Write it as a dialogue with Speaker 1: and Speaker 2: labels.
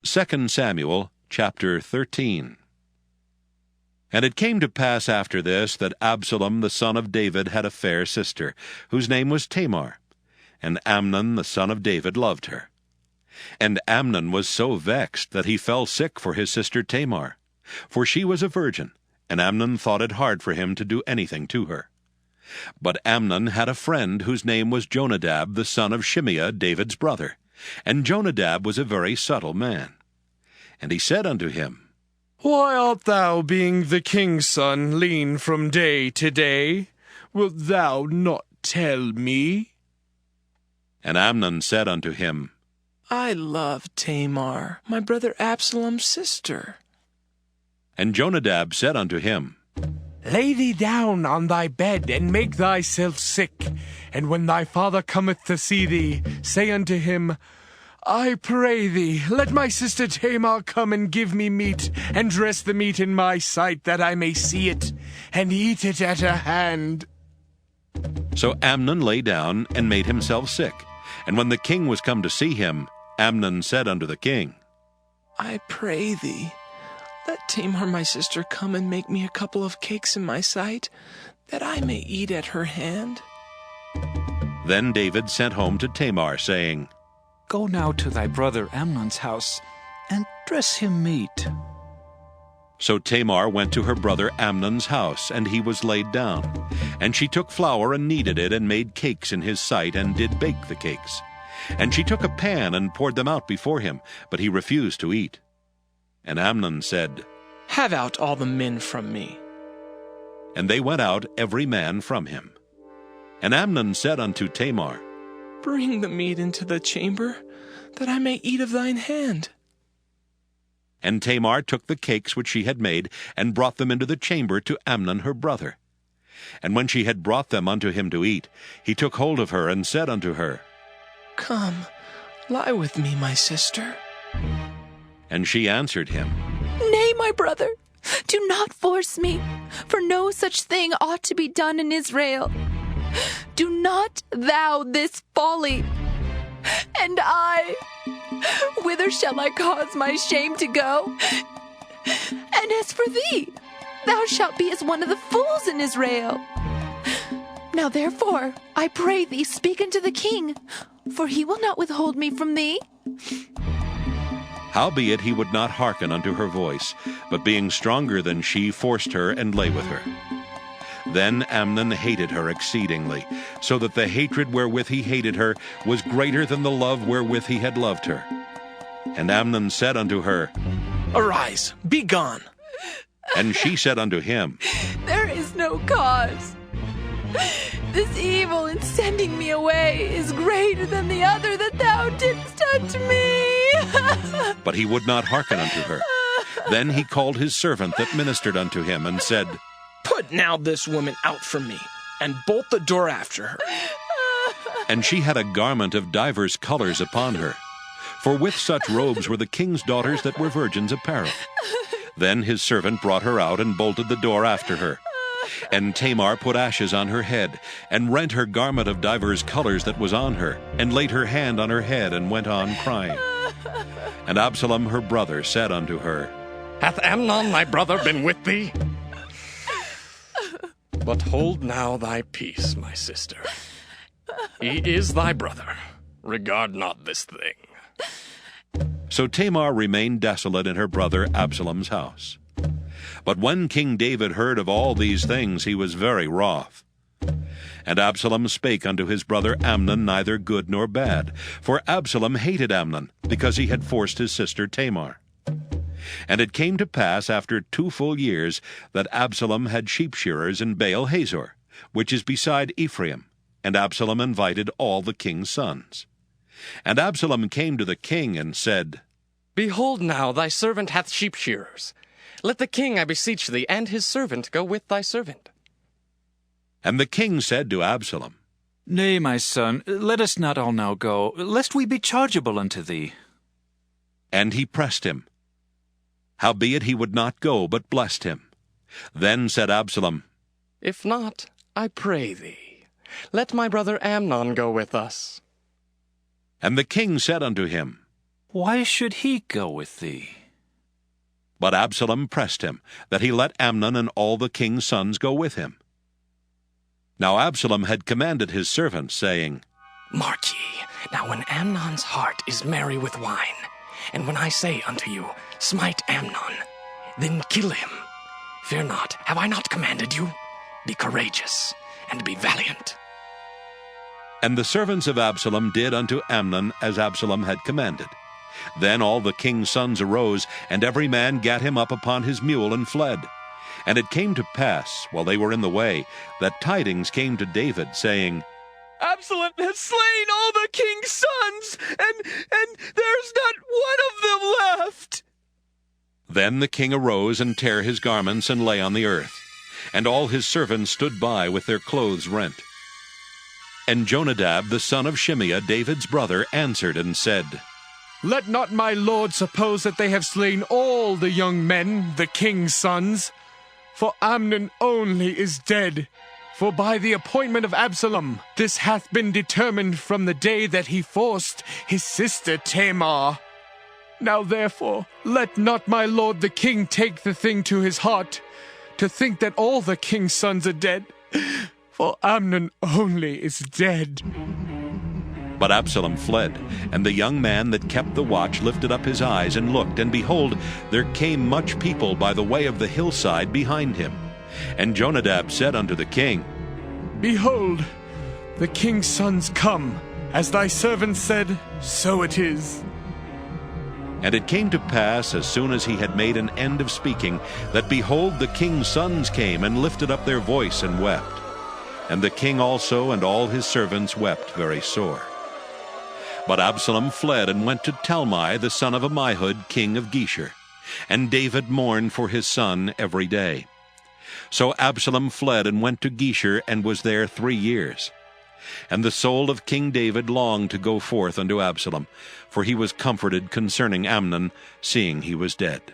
Speaker 1: 2 Samuel chapter 13. And it came to pass after this that Absalom the son of David had a fair sister, whose name was Tamar. And Amnon the son of David loved her. And Amnon was so vexed that he fell sick for his sister Tamar, for she was a virgin, and Amnon thought it hard for him to do anything to her. But Amnon had a friend whose name was Jonadab the son of Shimeah, David's brother, and Jonadab was a very subtle man. And he said unto him,
Speaker 2: Why art thou, being the king's son, lean from day to day? Wilt thou not tell me?
Speaker 1: And Amnon said unto him,
Speaker 3: I love Tamar, my brother Absalom's sister.
Speaker 1: And Jonadab said unto him,
Speaker 2: Lay thee down on thy bed, and make thyself sick. And when thy father cometh to see thee, say unto him, I pray thee, let my sister Tamar come and give me meat, and dress the meat in my sight, that I may see it, and eat it at her hand.
Speaker 1: So Amnon lay down, and made himself sick. And when the king was come to see him, Amnon said unto the king,
Speaker 3: I pray thee, let Tamar my sister come and make me a couple of cakes in my sight, that I may eat at her hand.
Speaker 1: Then David sent home to Tamar, saying,
Speaker 4: Go now to thy brother Amnon's house, and dress him meat.
Speaker 1: So Tamar went to her brother Amnon's house, and he was laid down. And she took flour and kneaded it, and made cakes in his sight, and did bake the cakes. And she took a pan, and poured them out before him, but he refused to eat. And Amnon said,
Speaker 3: Have out all the men from me.
Speaker 1: And they went out every man from him. And Amnon said unto Tamar,
Speaker 3: Bring the meat into the chamber, that I may eat of thine hand.
Speaker 1: And Tamar took the cakes which she had made, and brought them into the chamber to Amnon her brother. And when she had brought them unto him to eat, he took hold of her, and said unto her,
Speaker 3: Come, lie with me, my sister.
Speaker 1: And she answered him,
Speaker 5: Nay, my brother, do not force me, for no such thing ought to be done in Israel. Do not thou this folly. And I, whither shall I cause my shame to go? And as for thee, thou shalt be as one of the fools in Israel. Now therefore, I pray thee, speak unto the king, for he will not withhold me from thee.
Speaker 1: Howbeit he would not hearken unto her voice, but being stronger than she, forced her, and lay with her. Then Amnon hated her exceedingly, so that the hatred wherewith he hated her was greater than the love wherewith he had loved her. And Amnon said unto her,
Speaker 3: Arise, be gone.
Speaker 1: And she said unto him,
Speaker 5: There is no cause. This evil in sending me away is greater than the other that thou didst unto me.
Speaker 1: But he would not hearken unto her. Then he called his servant that ministered unto him, and said,
Speaker 3: Put now this woman out from me, and bolt the door after her.
Speaker 1: And she had a garment of divers colors upon her, for with such robes were the king's daughters that were virgins apparel. Then his servant brought her out, and bolted the door after her. And Tamar put ashes on her head, and rent her garment of divers colors that was on her, and laid her hand on her head, and went on crying. And Absalom her brother said unto her,
Speaker 2: Hath Amnon thy brother been with thee? But hold now thy peace, my sister. He is thy brother. Regard not this thing.
Speaker 1: So Tamar remained desolate in her brother Absalom's house. But when King David heard of all these things, he was very wroth. And Absalom spake unto his brother Amnon neither good nor bad, for Absalom hated Amnon, because he had forced his sister Tamar. And it came to pass after 2 full years that Absalom had sheep shearers in Baal Hazor, which is beside Ephraim, and Absalom invited all the king's sons. And Absalom came to the king, and said,
Speaker 6: Behold now, thy servant hath sheep shearers. Let the king, I beseech thee, and his servant go with thy servant.
Speaker 1: And the king said to Absalom,
Speaker 4: Nay, my son, let us not all now go, lest we be chargeable unto thee.
Speaker 1: And he pressed him. Howbeit he would not go, but blessed him. Then said Absalom,
Speaker 6: If not, I pray thee, let my brother Amnon go with us.
Speaker 1: And the king said unto him,
Speaker 4: Why should he go with thee?
Speaker 1: But Absalom pressed him, that he let Amnon and all the king's sons go with him. Now Absalom had commanded his servants, saying,
Speaker 6: Mark ye, now when Amnon's heart is merry with wine, and when I say unto you, Smite Amnon, then kill him. Fear not, have I not commanded you? Be courageous, and be valiant.
Speaker 1: And the servants of Absalom did unto Amnon as Absalom had commanded. Then all the king's sons arose, and every man gat him up upon his mule and fled. And it came to pass, while they were in the way, that tidings came to David, saying,
Speaker 2: Absalom has slain all the king's sons, and there's not one of them left.
Speaker 1: Then the king arose and tare his garments and lay on the earth. And all his servants stood by with their clothes rent. And Jonadab the son of Shimeah, David's brother, answered and said,
Speaker 2: Let not my lord suppose that they have slain all the young men, the king's sons. For Amnon only is dead. For by the appointment of Absalom, this hath been determined from the day that he forced his sister Tamar. Now therefore, let not my lord the king take the thing to his heart, to think that all the king's sons are dead, for Amnon only is dead.
Speaker 1: But Absalom fled, and the young man that kept the watch lifted up his eyes and looked, and behold, there came much people by the way of the hillside behind him. And Jonadab said unto the king,
Speaker 2: Behold, the king's sons come. As thy servant said, so it is.
Speaker 1: And it came to pass, as soon as he had made an end of speaking, that behold, the king's sons came and lifted up their voice and wept. And the king also and all his servants wept very sore. But Absalom fled and went to Talmai the son of Ammihud, king of Geshur. And David mourned for his son every day. So Absalom fled and went to Geshur, and was there 3 years. And the soul of King David longed to go forth unto Absalom, for he was comforted concerning Amnon, seeing he was dead.